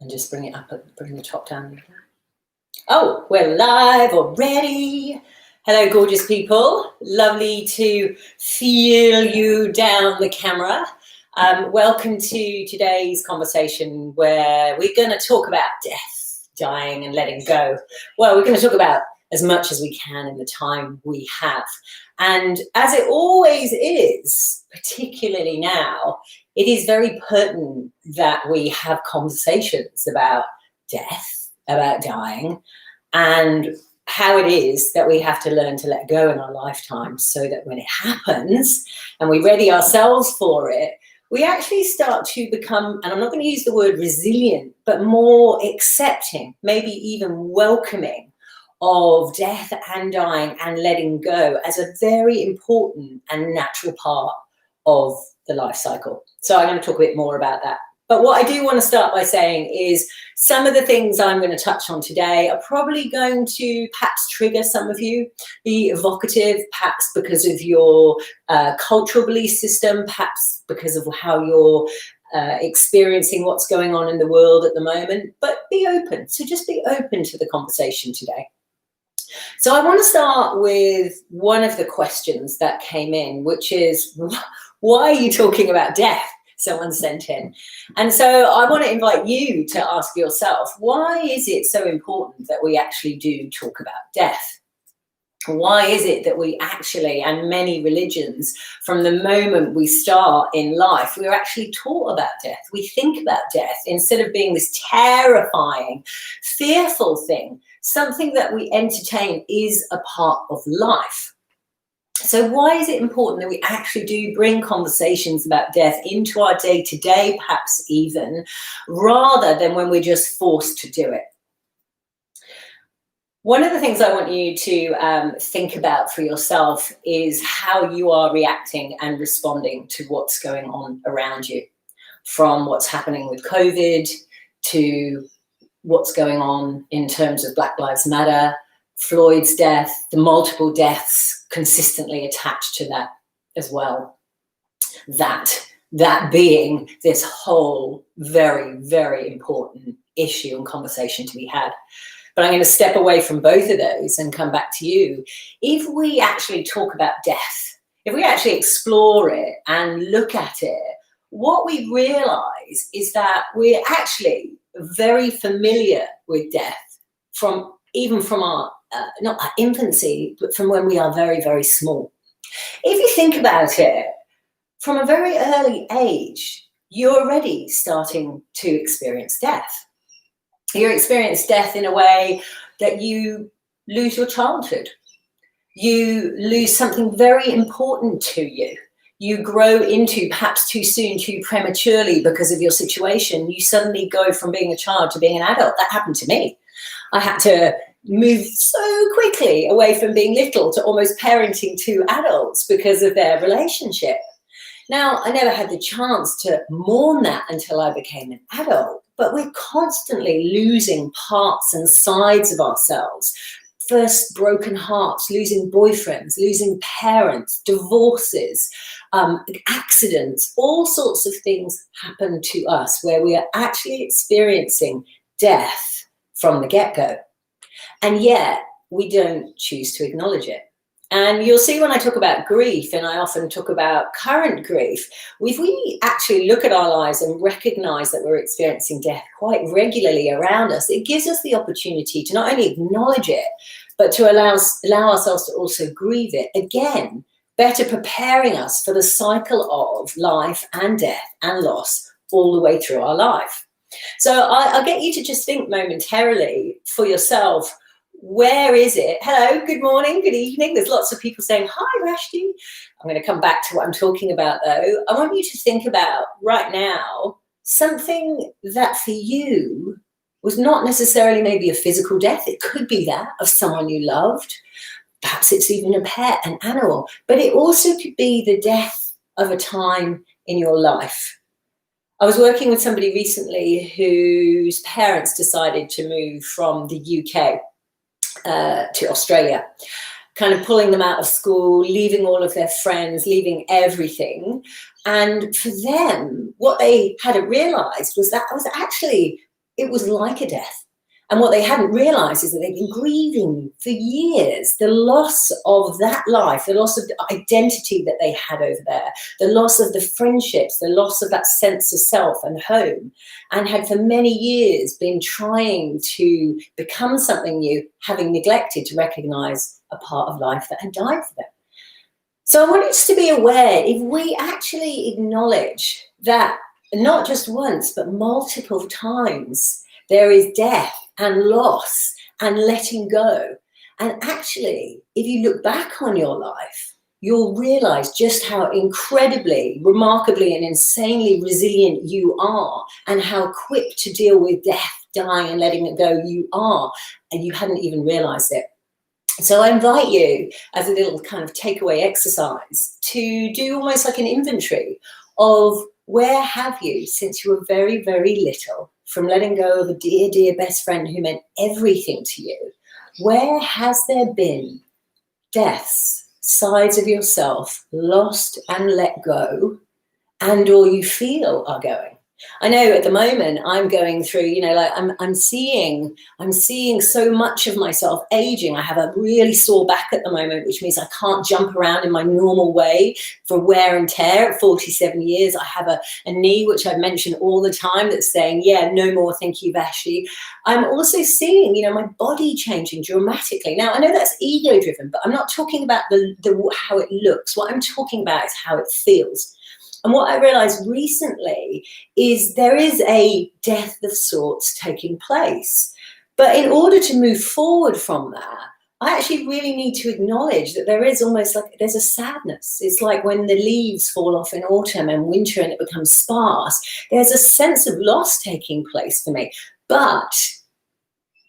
And just bring it up, bring the top down. Oh, we're live already. Hello, gorgeous people. Lovely to feel you down the camera. Welcome to today's conversation where we're going to talk about death, dying and letting go. Well, we're going to talk about as much as we can in the time we have. And as it always is, particularly now, it is very pertinent that we have conversations about death, about dying, and how it is that we have to learn to let go in our lifetime so that when it happens and we ready ourselves for it, we actually start to become, and I'm not going to use the word resilient, but more accepting, maybe even welcoming of death and dying and letting go as a very important and natural part of the life cycle. So I'm going to talk a bit more about that. But what I do want to start by saying is some of the things I'm going to touch on today are probably going to perhaps trigger some of you, be evocative, perhaps because of your cultural belief system, perhaps because of how you're experiencing what's going on in the world at the moment, but be open. So just be open to the conversation today. So I want to start with one of the questions that came in, which is, why are you talking about death? Someone sent in. And so I want to invite you to ask yourself, why is it so important that we actually do talk about death? Why is it that we actually, and many religions, from the moment we start in life, we're actually taught about death. We think about death instead of being this terrifying, fearful thing. Something that we entertain is a part of life. So why is it important that we actually do bring conversations about death into our day-to-day, perhaps even, rather than when we're just forced to do it? One of the things I want you to think about for yourself is how you are reacting and responding to what's going on around you, from what's happening with COVID to what's going on in terms of Black Lives Matter, Floyd's death, the multiple deaths consistently attached to that as well. That being this whole very, very important issue and conversation to be had. But I'm going to step away from both of those and come back to you. If we actually talk about death, if we actually explore it and look at it, what we realize is that we're actually very familiar with death even from our, not our infancy, but from when we are very, very small. If you think about it, from a very early age, you're already starting to experience death. You experience death in a way that you lose your childhood. You lose something very important to you. You grow into, perhaps too soon, too prematurely because of your situation, you suddenly go from being a child to being an adult. That happened to me. I had to move so quickly away from being little to almost parenting two adults because of their relationship. Now, I never had the chance to mourn that until I became an adult, but we're constantly losing parts and sides of ourselves. First, broken hearts, losing boyfriends, losing parents, divorces, accidents, all sorts of things happen to us where we are actually experiencing death from the get-go. And yet, we don't choose to acknowledge it. And you'll see when I talk about grief, and I often talk about current grief, if we actually look at our lives and recognize that we're experiencing death quite regularly around us, it gives us the opportunity to not only acknowledge it, but to allow ourselves to also grieve it. Again, better preparing us for the cycle of life and death and loss all the way through our life. So I'll get you to just think momentarily for yourself, where is it? Hello, good morning, good evening. There's lots of people saying, hi, Vashti. I'm going to come back to what I'm talking about, though. I want you to think about right now something that for you was not necessarily maybe a physical death. It could be that of someone you loved. Perhaps it's even a pet, an animal. But it also could be the death of a time in your life. I was working with somebody recently whose parents decided to move from the UK to Australia, kind of pulling them out of school, leaving all of their friends, leaving everything. And for them, what they hadn't realized was that was actually it was like a death. And what they hadn't realized is that they'd been grieving for years the loss of that life, the loss of the identity that they had over there, the loss of the friendships, the loss of that sense of self and home, and had for many years been trying to become something new, having neglected to recognize a part of life that had died for them. So I want us to be aware, if we actually acknowledge that not just once, but multiple times, there is death and loss and letting go. And actually, if you look back on your life, you'll realize just how incredibly, remarkably, and insanely resilient you are, and how quick to deal with death, dying, and letting it go you are, and you hadn't even realized it. So I invite you, as a little kind of takeaway exercise, to do almost like an inventory of where have you, since you were very, very little, from letting go of a dear, dear best friend who meant everything to you, where has there been deaths, sides of yourself lost and let go, and or you feel are going? I know at the moment I'm going through, like I'm seeing so much of myself aging. I have a really sore back at the moment, which means I can't jump around in my normal way for wear and tear at 47 years. I have a knee, which I mention all the time, that's saying, yeah, no more, thank you, Vashti. I'm also seeing, my body changing dramatically. Now, I know that's ego driven, but I'm not talking about the how it looks. What I'm talking about is how it feels. And what I realized recently is there is a death of sorts taking place. But in order to move forward from that, I actually really need to acknowledge that there is almost like there's a sadness. It's like when the leaves fall off in autumn and winter and it becomes sparse. There's a sense of loss taking place for me. But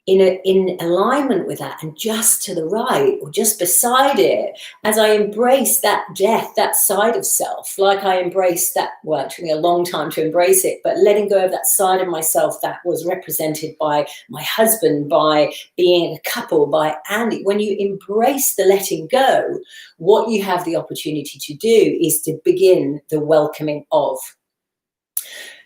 in alignment with that, and just to the right or just beside it, as I embrace that death, that side of self, like I embraced that, well, it took me a long time to embrace it, but letting go of that side of myself that was represented by my husband, by being a couple, by Andy. When you embrace the letting go, what you have the opportunity to do is to begin the welcoming of.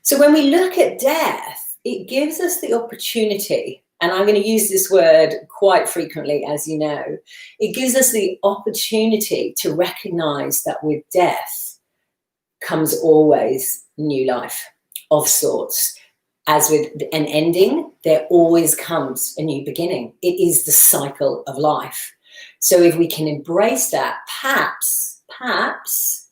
So when we look at death, it gives us the opportunity, and I'm going to use this word quite frequently, as you know, it gives us the opportunity to recognize that with death comes always new life of sorts. As with an ending, there always comes a new beginning. It is the cycle of life. So if we can embrace that, perhaps,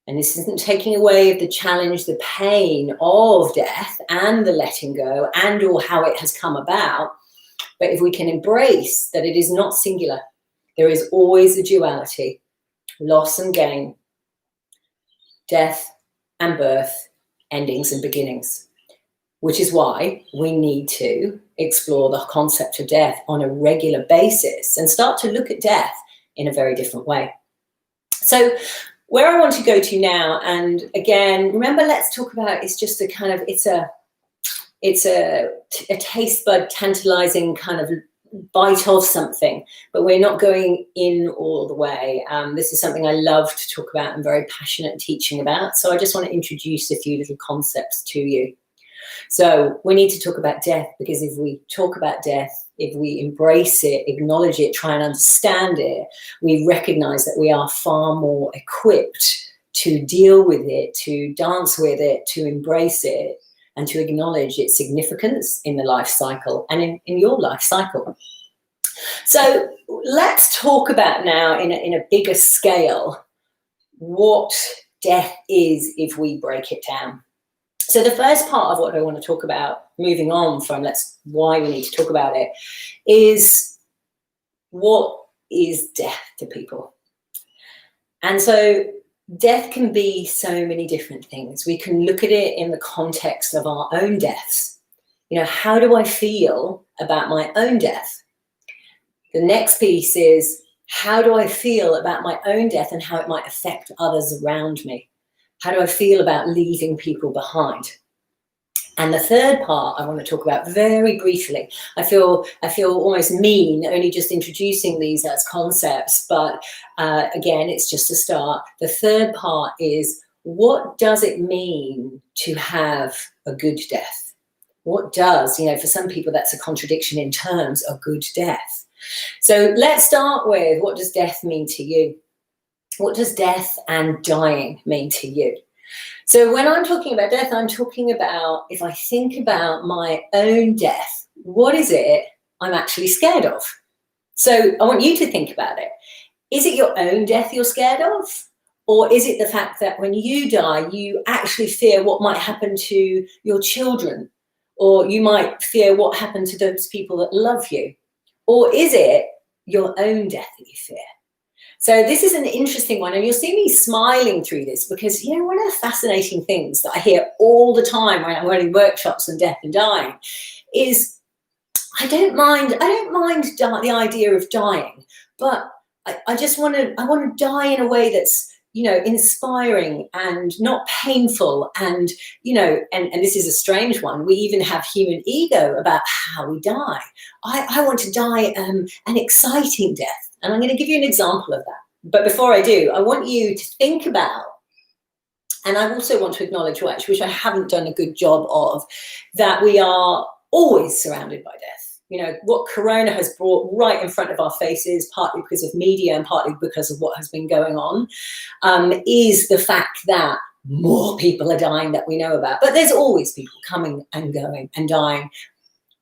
and this isn't taking away the challenge, the pain of death and the letting go and or how it has come about, but if we can embrace that it is not singular, there is always a duality, loss and gain, death and birth, endings and beginnings, which is why we need to explore the concept of death on a regular basis and start to look at death in a very different way. So where I want to go to now, and again, remember, let's talk about, it's just a kind of, it's a taste bud tantalizing kind of bite of something, but we're not going in all the way. This is something I love to talk about and very passionate teaching about. So I just want to introduce a few little concepts to you. So we need to talk about death, because if we talk about death, if we embrace it, acknowledge it, try and understand it, we recognize that we are far more equipped to deal with it, to dance with it, to embrace it, and to acknowledge its significance in the life cycle and in your life cycle. So let's talk about now in a bigger scale what death is if we break it down. So the first part of what I want to talk about, moving on from why we need to talk about it, is what is death to people? And so death can be so many different things. We can look at it in the context of our own deaths. How do I feel about my own death? The next piece is, how do I feel about my own death and how it might affect others around me? How do I feel about leaving people behind? And the third part I want to talk about very briefly. I feel almost mean only just introducing these as concepts, but again, it's just a start. The third part is, what does it mean to have a good death? What does, for some people that's a contradiction in terms, a good death? So let's start with, what does death mean to you? What does death and dying mean to you? So when I'm talking about death, I'm talking about, if I think about my own death, what is it I'm actually scared of? So I want you to think about it. Is it your own death you're scared of? Or is it the fact that when you die, you actually fear what might happen to your children? Or you might fear what happened to those people that love you? Or is it your own death that you fear? So this is an interesting one, and you'll see me smiling through this because, one of the fascinating things that I hear all the time when I'm running workshops on death and dying is I don't mind the idea of dying, but I want to die in a way that's, inspiring and not painful. And, and this is a strange one. We even have human ego about how we die. I want to die an exciting death. And I'm going to give you an example of that. But before I do, I want you to think about, and I also want to acknowledge, which I haven't done a good job of, that we are always surrounded by death. What Corona has brought right in front of our faces, partly because of media and partly because of what has been going on, is the fact that more people are dying that we know about. But there's always people coming and going and dying,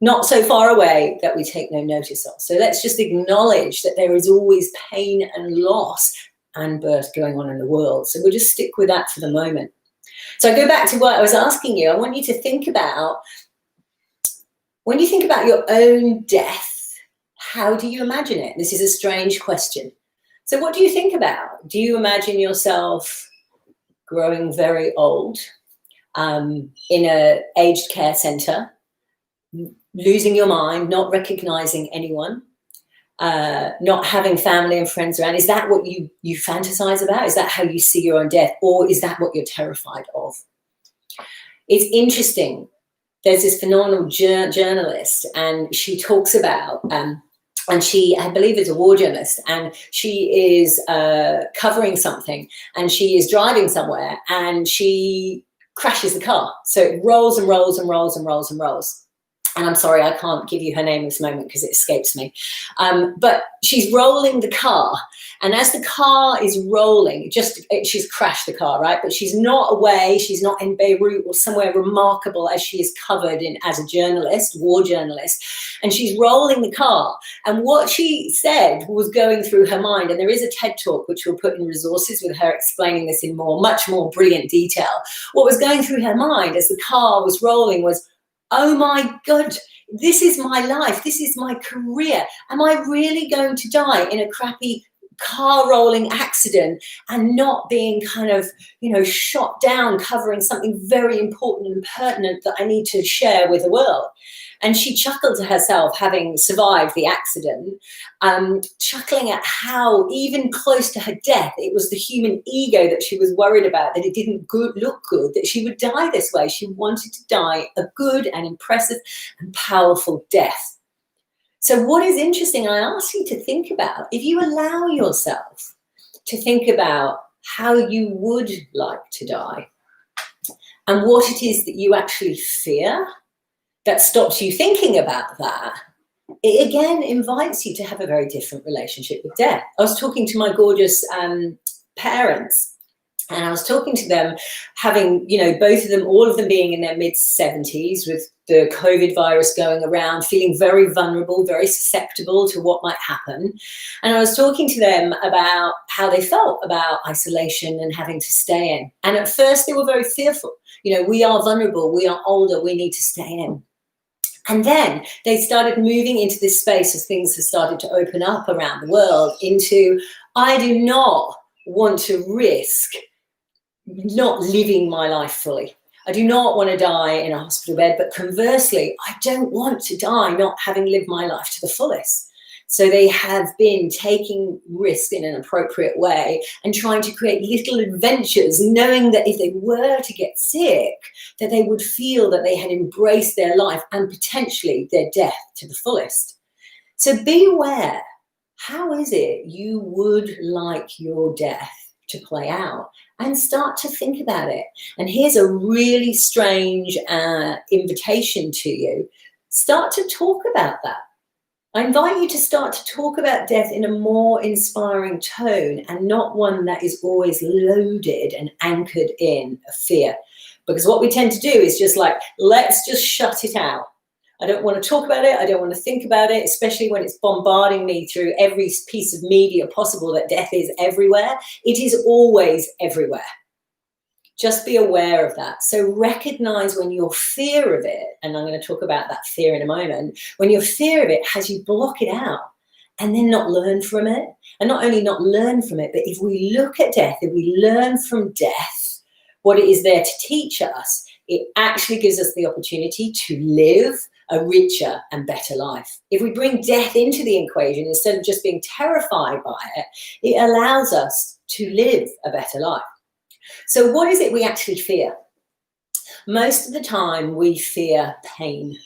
not so far away that we take no notice of. So let's just acknowledge that there is always pain and loss and birth going on in the world. So we'll just stick with that for the moment. So I go back to what I was asking you. I want you to think about, when you think about your own death, how do you imagine it? This is a strange question. So what do you think about? Do you imagine yourself growing very old, in an aged care centre, losing your mind, not recognizing anyone, not having family and friends around? Is that what you fantasize about? Is that how you see your own death? Or is that what you're terrified of? It's interesting. There's this phenomenal journalist, and she talks about, and she, I believe, is a war journalist, and she is covering something, and she is driving somewhere, and she crashes the car. So it rolls and rolls and rolls and rolls and rolls. And I'm sorry, I can't give you her name this moment because it escapes me. But she's rolling the car. And as the car is rolling, she's crashed the car, right? But she's not away. She's not in Beirut or somewhere remarkable as she is covered in as a journalist, war journalist. And she's rolling the car. And what she said was going through her mind. And there is a TED talk, which we'll put in resources, with her explaining this in much more brilliant detail. What was going through her mind as the car was rolling was, oh my God, this is my life. This is my career. Am I really going to die in a crappy car rolling accident and not being kind of, shot down covering something very important and pertinent that I need to share with the world? And she chuckled to herself, having survived the accident, chuckling at how, even close to her death, it was the human ego that she was worried about, that it didn't look good, that she would die this way. She wanted to die a good and impressive and powerful death. So what is interesting, I ask you to think about, if you allow yourself to think about how you would like to die and what it is that you actually fear that stops you thinking about that, it again invites you to have a very different relationship with death. I was talking to my gorgeous parents, and I was talking to them, having, both of them, all of them being in their mid-70s with the COVID virus going around, feeling very vulnerable, very susceptible to what might happen. And I was talking to them about how they felt about isolation and having to stay in. And at first they were very fearful. We are vulnerable, we are older, we need to stay in. And then they started moving into this space as things have started to open up around the world into, I do not want to risk not living my life fully. I do not want to die in a hospital bed, but conversely, I don't want to die not having lived my life to the fullest. So they have been taking risks in an appropriate way and trying to create little adventures, knowing that if they were to get sick, that they would feel that they had embraced their life and potentially their death to the fullest. So be aware, how is it you would like your death to play out, and start to think about it. And here's a really strange invitation to you. Start to talk about that. I invite you to start to talk about death in a more inspiring tone, and not one that is always loaded and anchored in a fear. Because what we tend to do is just like, let's just shut it out. I don't want to talk about it. I don't want to think about it, especially when it's bombarding me through every piece of media possible that death is everywhere. It is always everywhere. Just be aware of that. So recognize when your fear of it, and I'm going to talk about that fear in a moment, when your fear of it has you block it out and then not learn from it. And not only not learn from it, but if we look at death, if we learn from death what it is there to teach us, it actually gives us the opportunity to live a richer and better life. If we bring death into the equation, instead of just being terrified by it, it allows us to live a better life. So what is it we actually fear? Most of the time we fear pain.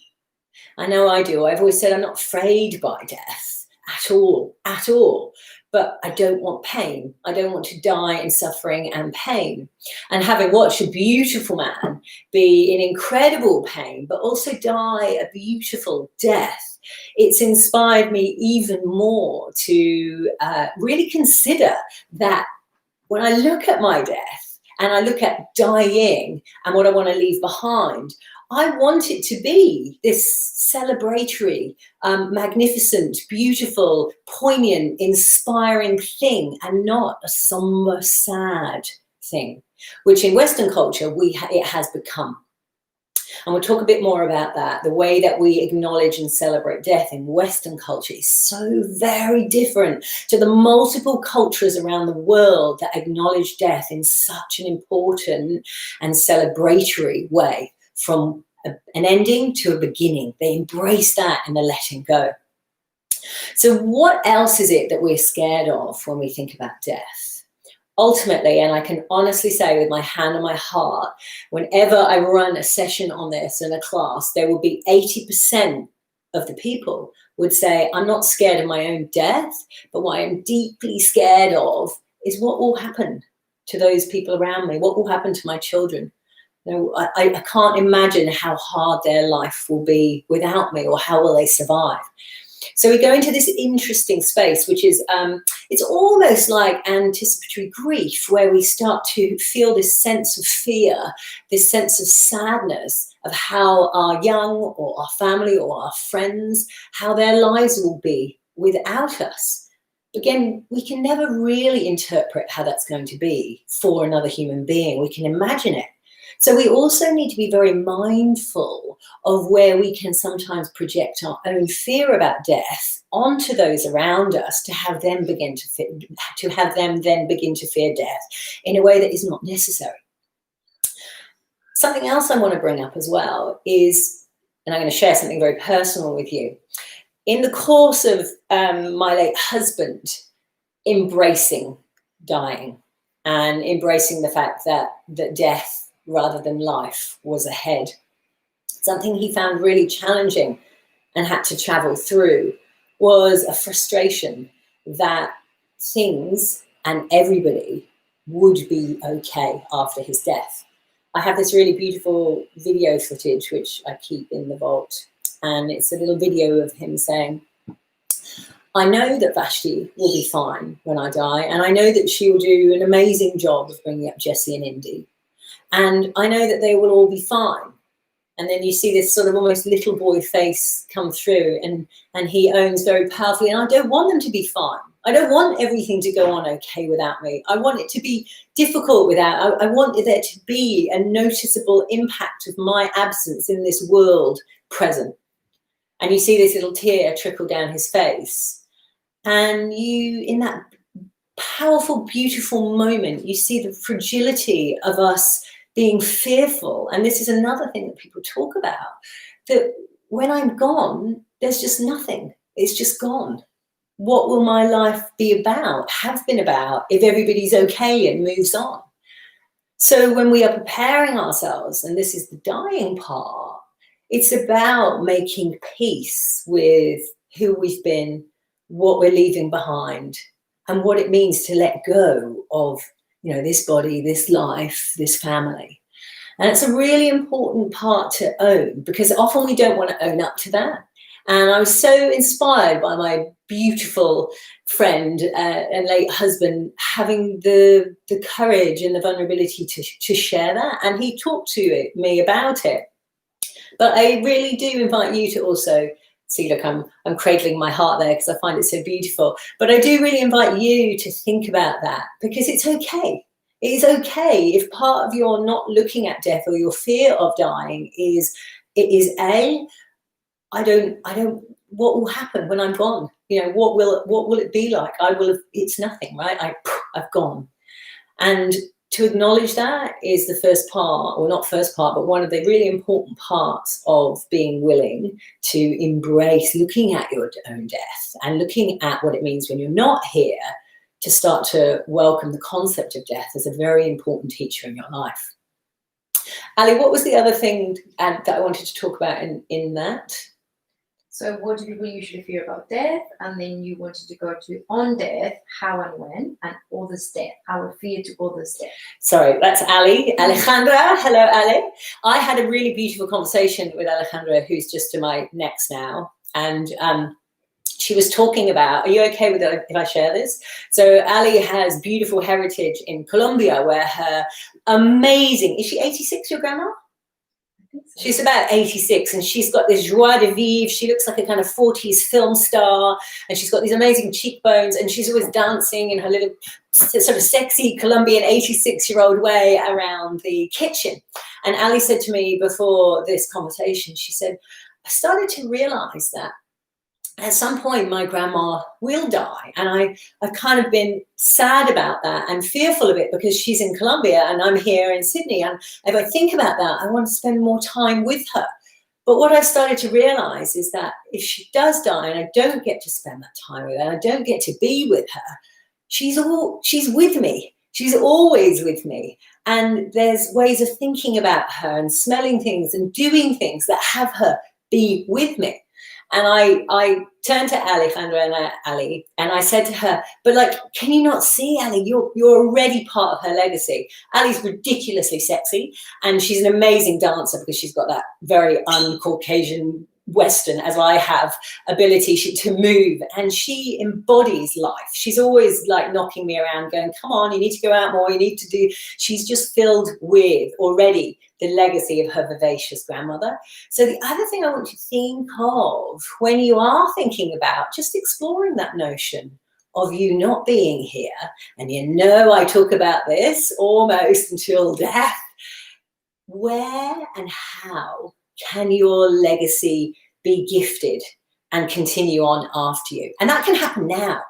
I know I do. I've always said I'm not afraid by death at all, but I don't want pain. I don't want to die in suffering and pain. And having watched a beautiful man be in incredible pain, but also die a beautiful death, it's inspired me even more to really consider that when I look at my death and I look at dying and what I want to leave behind, I want it to be this celebratory, magnificent, beautiful, poignant, inspiring thing, and not a somber, sad thing, which in Western culture it has become. And we'll talk a bit more about that. The way that we acknowledge and celebrate death in Western culture is so very different to the multiple cultures around the world that acknowledge death in such an important and celebratory way, from an ending to a beginning. They embrace that and they're letting go. So what else is it that we're scared of when we think about death? Ultimately, and I can honestly say with my hand on my heart, whenever I run a session on this in a class, there will be 80% of the people would say, I'm not scared of my own death, but what I'm deeply scared of is what will happen to those people around me, what will happen to my children. You know, I can't imagine how hard their life will be without me, or how will they survive. So we go into this interesting space, which is, it's almost like anticipatory grief, where we start to feel this sense of fear, this sense of sadness of how our young or our family or our friends, how their lives will be without us. Again, we can never really interpret how that's going to be for another human being. We can imagine it. So we also need to be very mindful of where we can sometimes project our own fear about death onto those around us, to have them then begin to fear death in a way that is not necessary. Something else I want to bring up as well is, and I'm going to share something very personal with you. In the course of my late husband embracing dying and embracing the fact that death rather than life was ahead, something he found really challenging and had to travel through was a frustration that things and everybody would be okay after his death. I have this really beautiful video footage which I keep in the vault, and it's a little video of him saying, I know that Vashti will be fine when I die, and I know that she will do an amazing job of bringing up Jessie and Indy. And I know that they will all be fine. And then you see this sort of almost little boy face come through, and he owns very powerfully, and I don't want them to be fine. I don't want everything to go on okay without me. I want it to be difficult without, I want there to be a noticeable impact of my absence in this world present. And you see this little tear trickle down his face. And you, in that powerful, beautiful moment, you see the fragility of us being fearful. And this is another thing that people talk about, that when I'm gone, there's just nothing. It's just gone. What will my life be about, have been about, if everybody's okay and moves on? So when we are preparing ourselves, and this is the dying part, it's about making peace with who we've been, what we're leaving behind, and what it means to let go of this body, this life, this family. And it's a really important part to own, because often we don't want to own up to that. And I was so inspired by my beautiful friend and late husband having the courage and the vulnerability to share that. And he talked to me about it. But I really do invite you to also see, look, I'm cradling my heart there because I find it so beautiful. But I do really invite you to think about that, because it's okay. It is okay if part of your not looking at death or your fear of dying is what will happen when I'm gone? What will it be like? It's nothing, right? I've gone. And to acknowledge that is the first part, or not first part, but one of the really important parts of being willing to embrace looking at your own death and looking at what it means when you're not here, to start to welcome the concept of death as a very important teacher in your life. Ali, what was the other thing that I wanted to talk about in that? So what do people usually fear about death? And then you wanted to go to on death, how and when, and others' death, our fear to others' death. Sorry, that's Ali. Alejandra, hello Ali. I had a really beautiful conversation with Alejandra, who's just to my next now. And she was talking about, are you okay with it if I share this? So Ali has beautiful heritage in Colombia, where her amazing, is she 86, your grandma? So. She's about 86, and she's got this joie de vivre. She looks like a kind of 40s film star, and she's got these amazing cheekbones, and she's always dancing in her little sort of sexy Colombian 86-year-old way around the kitchen. And Ali said to me before this conversation, she said, I started to realize that at some point my grandma will die, and I've kind of been sad about that and fearful of it, because she's in Colombia and I'm here in Sydney, and if I think about that, I want to spend more time with her. But what I've started to realize is that if she does die and I don't get to spend that time with her, and I don't get to be with her, she's with me. She's always with me. And there's ways of thinking about her and smelling things and doing things that have her be with me. And I turned to Alejandra and Ali, and I said to her, but like, can you not see, Ali, you're already part of her legacy. Ali's ridiculously sexy, and she's an amazing dancer, because she's got that very un-Caucasian Western, as I have, ability to move, and she embodies life. She's always like knocking me around going, come on, you need to go out more, you need to do. She's just filled with already the legacy of her vivacious grandmother. So the other thing I want you to think of when you are thinking about just exploring that notion of you not being here, and I talk about this almost until death, where and how can your legacy be gifted and continue on after you? And that can happen now.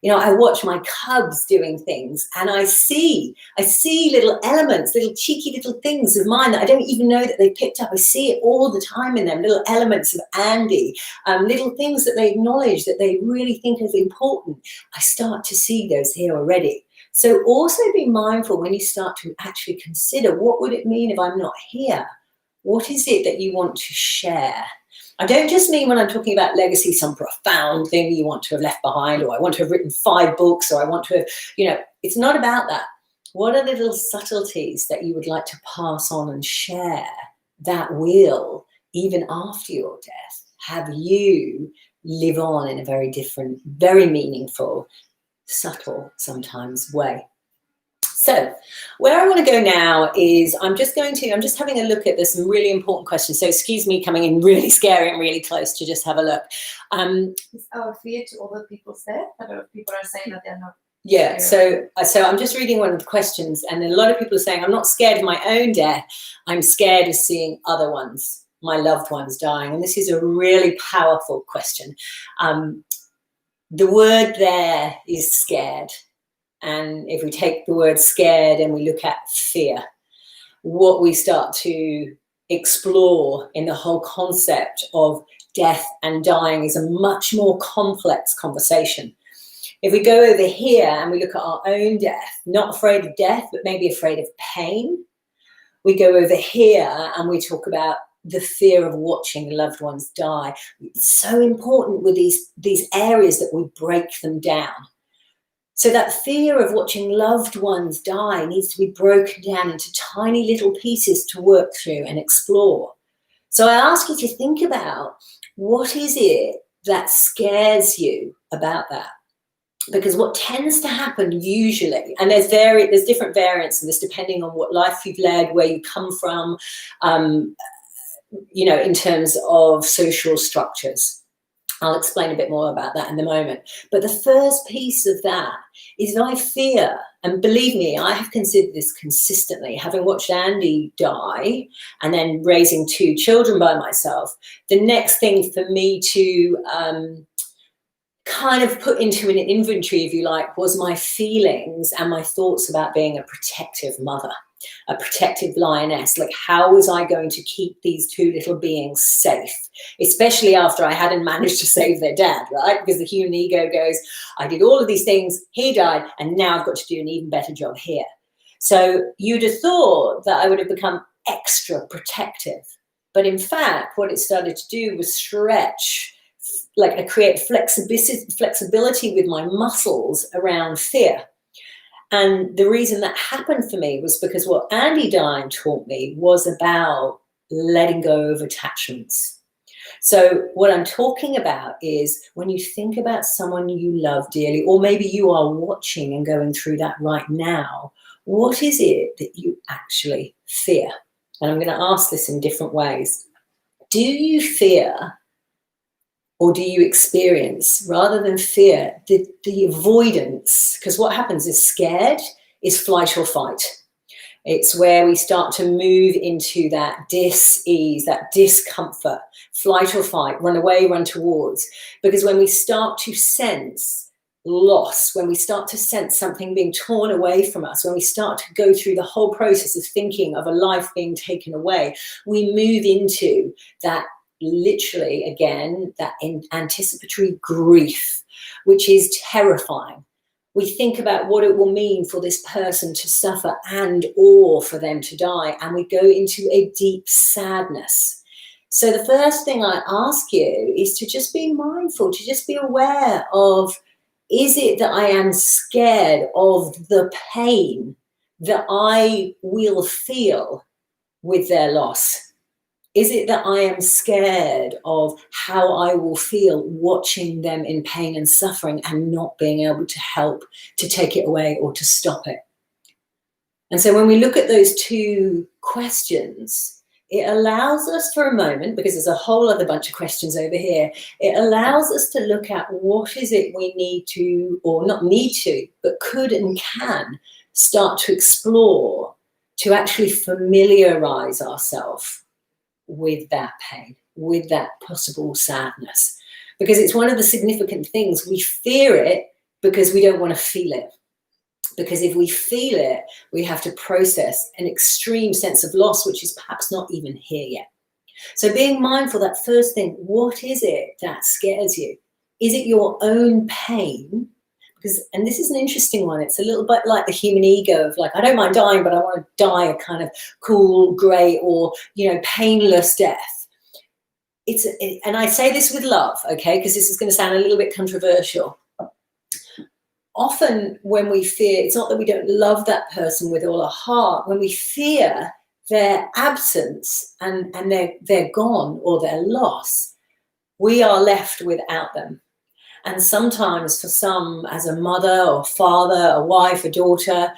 I watch my cubs doing things, and I see little elements, little cheeky little things of mine that I don't even know that they picked up. I see it all the time in them, little elements of Andy, little things that they acknowledge that they really think is important. I start to see those here already. So also be mindful when you start to actually consider, what would it mean if I'm not here? What is it that you want to share? I don't just mean, when I'm talking about legacy, some profound thing you want to have left behind, or I want to have written 5 books, or I want to have, it's not about that. What are the little subtleties that you would like to pass on and share that will, even after your death, have you live on in a very different, very meaningful, subtle sometimes way? So where I want to go now is I'm just having a look at some really important questions. So excuse me coming in really scary and really close to just have a look. Is our fear to other people's death? A lot of people are saying that they're not. Yeah, so I'm just reading one of the questions, and then a lot of people are saying, I'm not scared of my own death. I'm scared of seeing other ones, my loved ones, dying. And this is a really powerful question. The word there is scared. And if we take the word scared and we look at fear, what we start to explore in the whole concept of death and dying is a much more complex conversation. If we go over here and we look at our own death, not afraid of death, but maybe afraid of pain, we go over here and we talk about the fear of watching loved ones die. It's so important with these areas that we break them down. So that fear of watching loved ones die needs to be broken down into tiny little pieces to work through and explore. So I ask you to think about, what is it that scares you about that? Because what tends to happen usually, and there's different variants of this depending on what life you've led, where you come from, in terms of social structures. I'll explain a bit more about that in a moment. But the first piece of that is I fear, and believe me, I have considered this consistently, having watched Andy die and then raising 2 children by myself. The next thing for me to kind of put into an inventory, if you like, was my feelings and my thoughts about being a protective mother, a protective lioness. Like, how was I going to keep these 2 little beings safe, especially after I hadn't managed to save their dad, right? Because the human ego goes, I did all of these things, he died, and now I've got to do an even better job here. So you'd have thought that I would have become extra protective. But in fact, what it started to do was stretch, like I create flexibility with my muscles around fear. And the reason that happened for me was because what Andy dying taught me was about letting go of attachments. So what I'm talking about is when you think about someone you love dearly, or maybe you are watching and going through that right now, what is it that you actually fear? And I'm going to ask this in different ways. Do you fear, or do you experience, rather than fear, the avoidance? Because what happens is scared is flight or fight. It's where we start to move into that dis-ease, that discomfort, flight or fight, run away, run towards. Because when we start to sense loss, when we start to sense something being torn away from us, when we start to go through the whole process of thinking of a life being taken away, we move into that, literally, again, that anticipatory grief, which is terrifying. We think about what it will mean for this person to suffer and or for them to die, and we go into a deep sadness. So the first thing I ask you is to just be mindful, to just be aware of, is it that I am scared of the pain that I will feel with their loss? Is it that I am scared of how I will feel watching them in pain and suffering and not being able to help to take it away or to stop it? And so when we look at those 2 questions, it allows us for a moment, because there's a whole other bunch of questions over here, it allows us to look at what is it we need to, or not need to, but could and can start to explore to actually familiarize ourselves with that pain, with that possible sadness. Because it's one of the significant things. We fear it because we don't want to feel it. Because if we feel it, we have to process an extreme sense of loss, which is perhaps not even here yet. So being mindful, that first thing, what is it that scares you? Is it your own pain? Because, and this is an interesting one, it's a little bit like the human ego of like, I don't mind dying, but I want to die a kind of cool, grey, or, painless death. And I say this with love, okay, because this is going to sound a little bit controversial. Often when we fear, it's not that we don't love that person with all our heart. When we fear their absence and they're gone or their loss, we are left without them. And sometimes for some, as a mother or father, a wife, a daughter,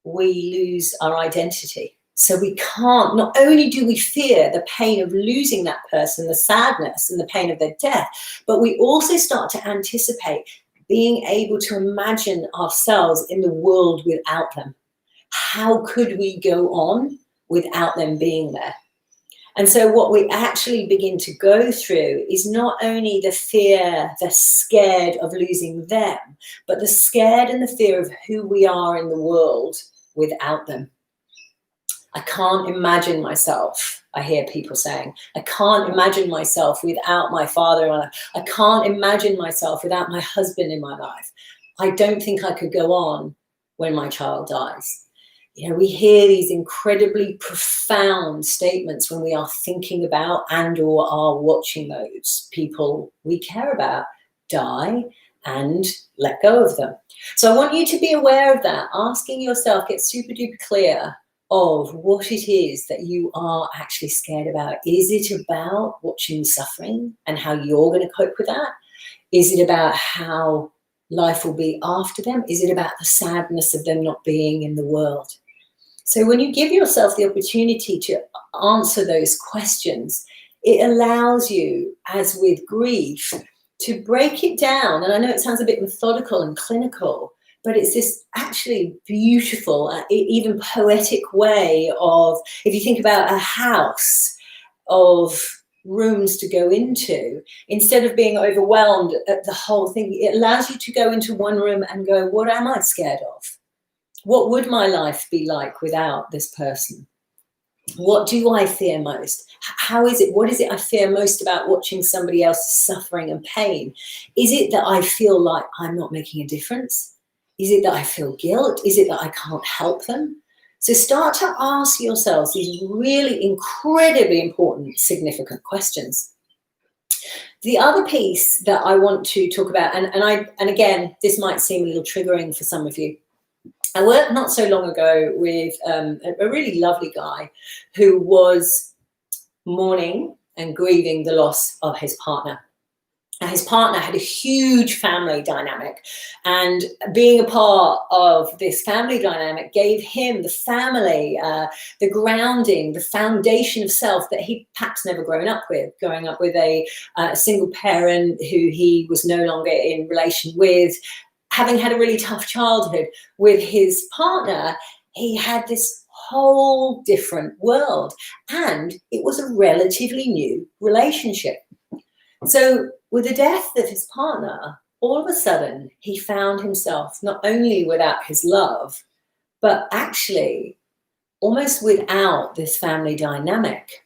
we lose our identity. So we can't, not only do we fear the pain of losing that person, the sadness and the pain of their death, but we also start to anticipate being able to imagine ourselves in the world without them. How could we go on without them being there? And so what we actually begin to go through is not only the fear, the scared of losing them, but the scared and the fear of who we are in the world without them. I can't imagine myself, I hear people saying, I can't imagine myself without my father in my life. I can't imagine myself without my husband in my life. I don't think I could go on when my child dies. We hear these incredibly profound statements when we are thinking about and or are watching those people we care about die and let go of them. So I want you to be aware of that, asking yourself, get super duper clear of what it is that you are actually scared about. Is it about watching suffering and how you're going to cope with that? Is it about how life will be after them? Is it about the sadness of them not being in the world? So when you give yourself the opportunity to answer those questions, it allows you, as with grief, to break it down. And I know it sounds a bit methodical and clinical, but it's this actually beautiful, even poetic way of, if you think about a house of rooms to go into, instead of being overwhelmed at the whole thing, it allows you to go into one room and go, what am I scared of? What would my life be like without this person? What do I fear most? How is it? What is it I fear most about watching somebody else's suffering and pain? Is it that I feel like I'm not making a difference? Is it that I feel guilt? Is it that I can't help them? So start to ask yourselves these really incredibly important, significant questions. The other piece that I want to talk about, and again, this might seem a little triggering for some of you. I worked not so long ago with a really lovely guy who was mourning and grieving the loss of his partner. And his partner had a huge family dynamic, and being a part of this family dynamic gave him the family, the grounding, the foundation of self that he'd perhaps never grown up with, growing up with a single parent who he was no longer in relation with, having had a really tough childhood. With his partner, he had this whole different world, and it was a relatively new relationship. So with the death of his partner, all of a sudden he found himself not only without his love, but actually almost without this family dynamic.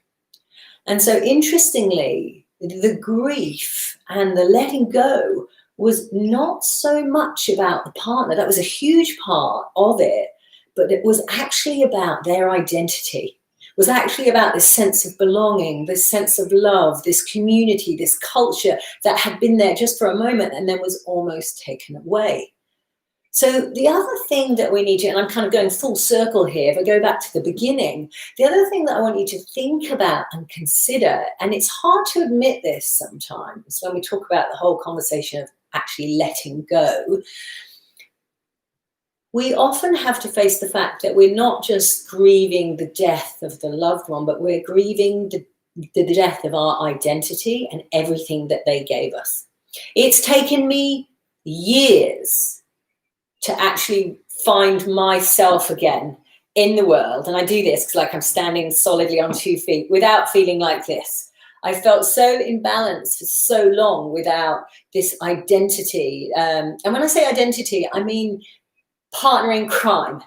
And so interestingly, the grief and the letting go was not so much about the partner. That was a huge part of it, but it was actually about their identity. It was actually about this sense of belonging, this sense of love, this community, this culture that had been there just for a moment and then was almost taken away. So the other thing that we need to, and I'm kind of going full circle here, if I go back to the beginning, the other thing that I want you to think about and consider, and it's hard to admit this sometimes when we talk about the whole conversation of actually letting go, we often have to face the fact that we're not just grieving the death of the loved one, but we're grieving the death of our identity and everything that they gave us. It's taken me years to actually find myself again in the world. And I do this because like I'm standing solidly on 2 feet without feeling like this. I felt so imbalanced for so long without this identity. And when I say identity, I mean partner in crime.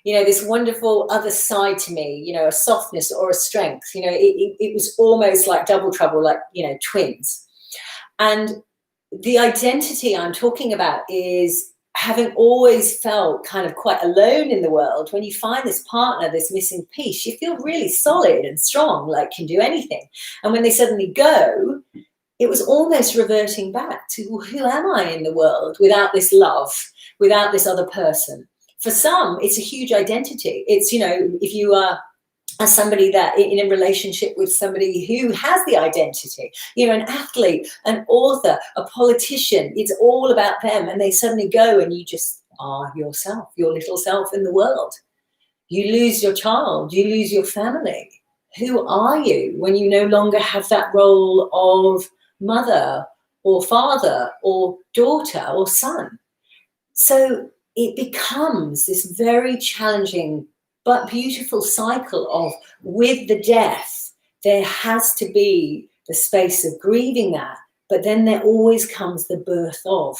You know, this wonderful other side to me, you know, a softness or a strength. You know, it was almost like double trouble, like, you know, twins. And the identity I'm talking about is having always felt kind of quite alone in the world. When you find this partner, this missing piece, you feel really solid and strong, like can do anything. And when they suddenly go, it was almost reverting back to, well, who am I in the world without this love, without this other person? For some, it's a huge identity. It's, you know, if you are somebody that in a relationship with somebody who has the identity, you know, an athlete, an author, a politician, it's all about them. And they suddenly go and you just are yourself, your little self in the world. You lose your child, you lose your family. Who are you when you no longer have that role of mother or father or daughter or son? So it becomes this very challenging but beautiful cycle of, with the death, there has to be the space of grieving that, but then there always comes the birth of.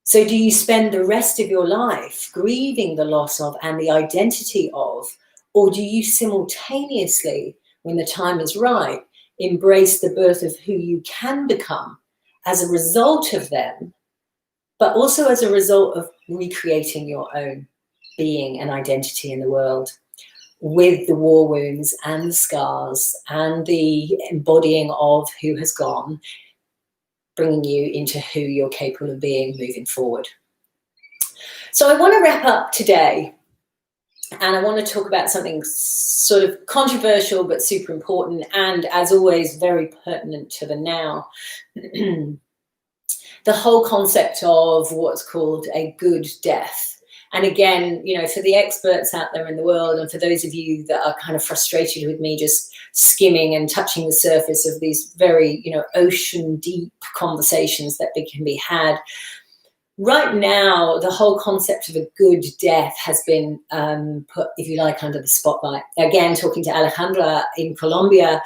So do you spend the rest of your life grieving the loss of and the identity of, or do you simultaneously, when the time is right, embrace the birth of who you can become as a result of them, but also as a result of recreating your own being and identity in the world, with the war wounds and the scars and the embodying of who has gone, bringing you into who you're capable of being moving forward. So I want to wrap up today, and I want to talk about something sort of controversial but super important, and as always very pertinent to the now. The whole concept of what's called a good death. And again, you know, for the experts out there in the world, and for those of you that are kind of frustrated with me just skimming and touching the surface of these very, you know, ocean deep conversations that can be had, right now, the whole concept of a good death has been put, if you like, under the spotlight. Again, talking to Alejandra in Colombia,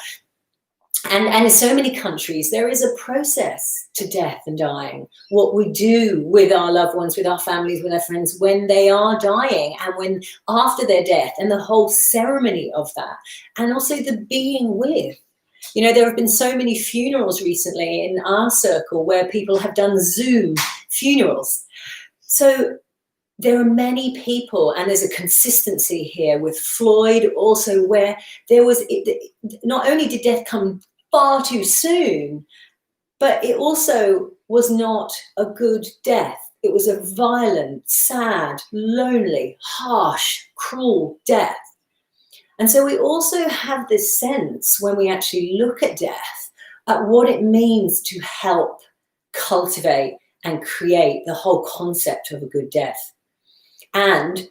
and in so many countries, there is a process to death and dying. What we do with our loved ones, with our families, with our friends, when they are dying, and when after their death, and the whole ceremony of that, and also the being with. You know, there have been so many funerals recently in our circle where people have done Zoom funerals. So there are many people, and there's a consistency here with Floyd also, where there was, not only did death come far too soon, but it also was not a good death. It was a violent, sad, lonely, harsh, cruel death. And so we also have this sense when we actually look at death, at what it means to help cultivate and create the whole concept of a good death. And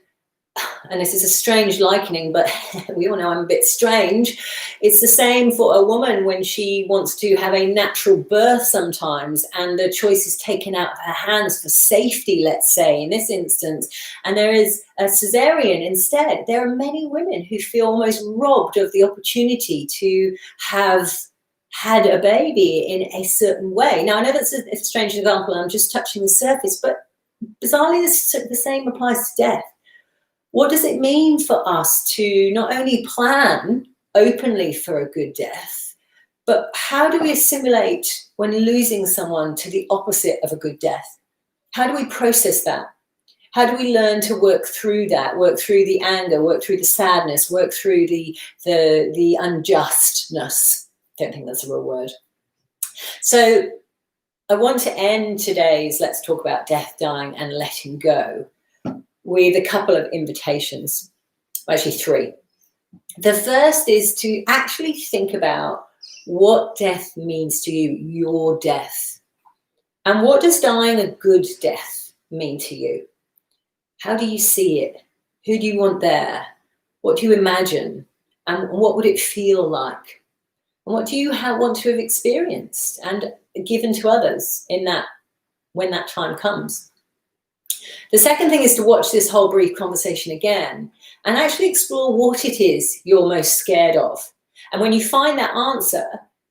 this is a strange likening, but we all know I'm a bit strange. It's the same for a woman when she wants to have a natural birth sometimes, and the choice is taken out of her hands for safety, let's say, in this instance, and there is a cesarean instead. There are many women who feel almost robbed of the opportunity to have had a baby in a certain way. Now, I know that's a strange example, and I'm just touching the surface, but bizarrely, the same applies to death. What does it mean for us to not only plan openly for a good death, but how do we assimilate when losing someone to the opposite of a good death? How do we process that? How do we learn to work through that, work through the anger, work through the sadness, work through the unjustness? Don't think that's a real word. So I want to end today's Let's Talk About Death, Dying and Letting Go with a couple of invitations, actually three. The first is to actually think about what death means to you, your death. And what does dying a good death mean to you? How do you see it? Who do you want there? What do you imagine? And what would it feel like? And what do you want to have experienced and given to others in that, when that time comes? The second thing is to watch this whole brief conversation again and actually explore what it is you're most scared of. And when you find that answer,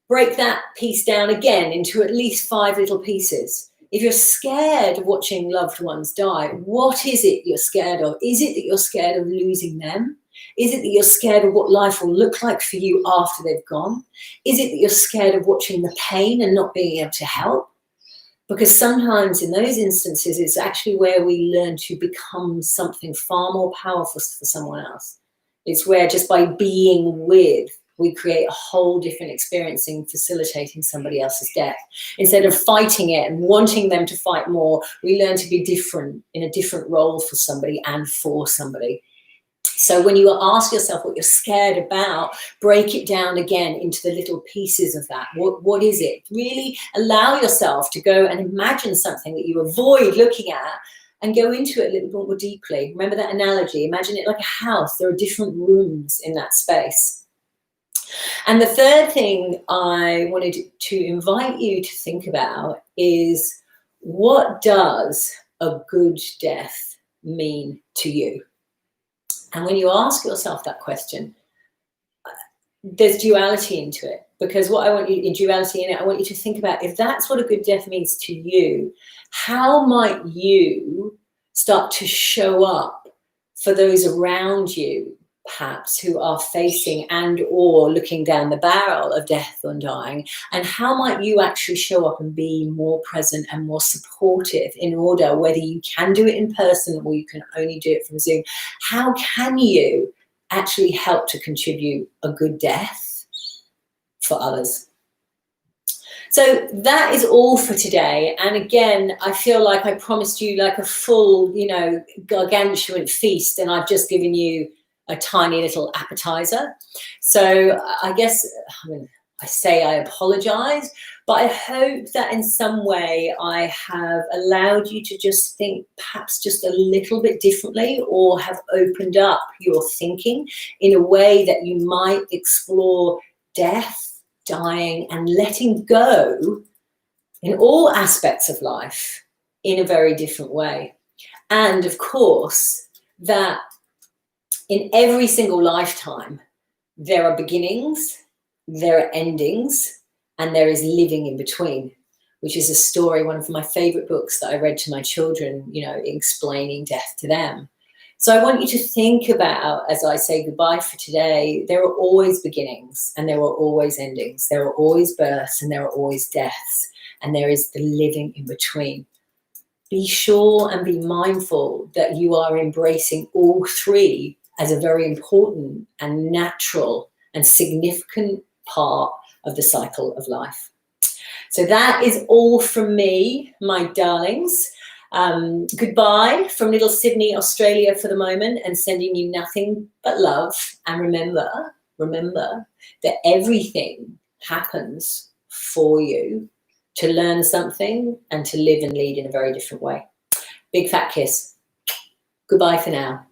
break that piece down again into at least 5 little pieces. If you're scared of watching loved ones die, what is it you're scared of? Is it that you're scared of losing them? Is it that you're scared of what life will look like for you after they've gone? Is it that you're scared of watching the pain and not being able to help? Because sometimes in those instances, it's actually where we learn to become something far more powerful for someone else. It's where just by being with, we create a whole different experience in facilitating somebody else's death. Instead of fighting it and wanting them to fight more, we learn to be different, in a different role for somebody and for somebody. So when you ask yourself what you're scared about, break it down again into the little pieces of that. What is it? Really allow yourself to go and imagine something that you avoid looking at and go into it a little bit more deeply. Remember that analogy. Imagine it like a house. There are different rooms in that space. And the third thing I wanted to invite you to think about is, what does a good death mean to you? And when you ask yourself that question, there's duality into it, because what I want you, in duality in it, I want you to think about, if that's what a good death means to you, how might you start to show up for those around you, perhaps, who are facing and or looking down the barrel of death and dying, and how might you actually show up and be more present and more supportive in order, whether you can do it in person or you can only do it from Zoom, how can you actually help to contribute a good death for others? So that is all for today. And again, I feel like I promised you like a full, gargantuan feast, and I've just given you a tiny little appetizer. So I guess, I say I apologize, but I hope that in some way I have allowed you to just think perhaps just a little bit differently, or have opened up your thinking in a way that you might explore death, dying, and letting go in all aspects of life in a very different way. And of course, that in every single lifetime, there are beginnings, there are endings, and there is living in between, which is a story, one of my favorite books that I read to my children, explaining death to them. So I want you to think about, as I say goodbye for today, there are always beginnings and there are always endings. There are always births and there are always deaths, and there is the living in between. Be sure and be mindful that you are embracing all three as a very important and natural and significant part of the cycle of life. So that is all from me, my darlings. Goodbye from little Sydney, Australia for the moment, and sending you nothing but love. And remember that everything happens for you to learn something and to live and lead in a very different way. Big fat kiss. Goodbye for now.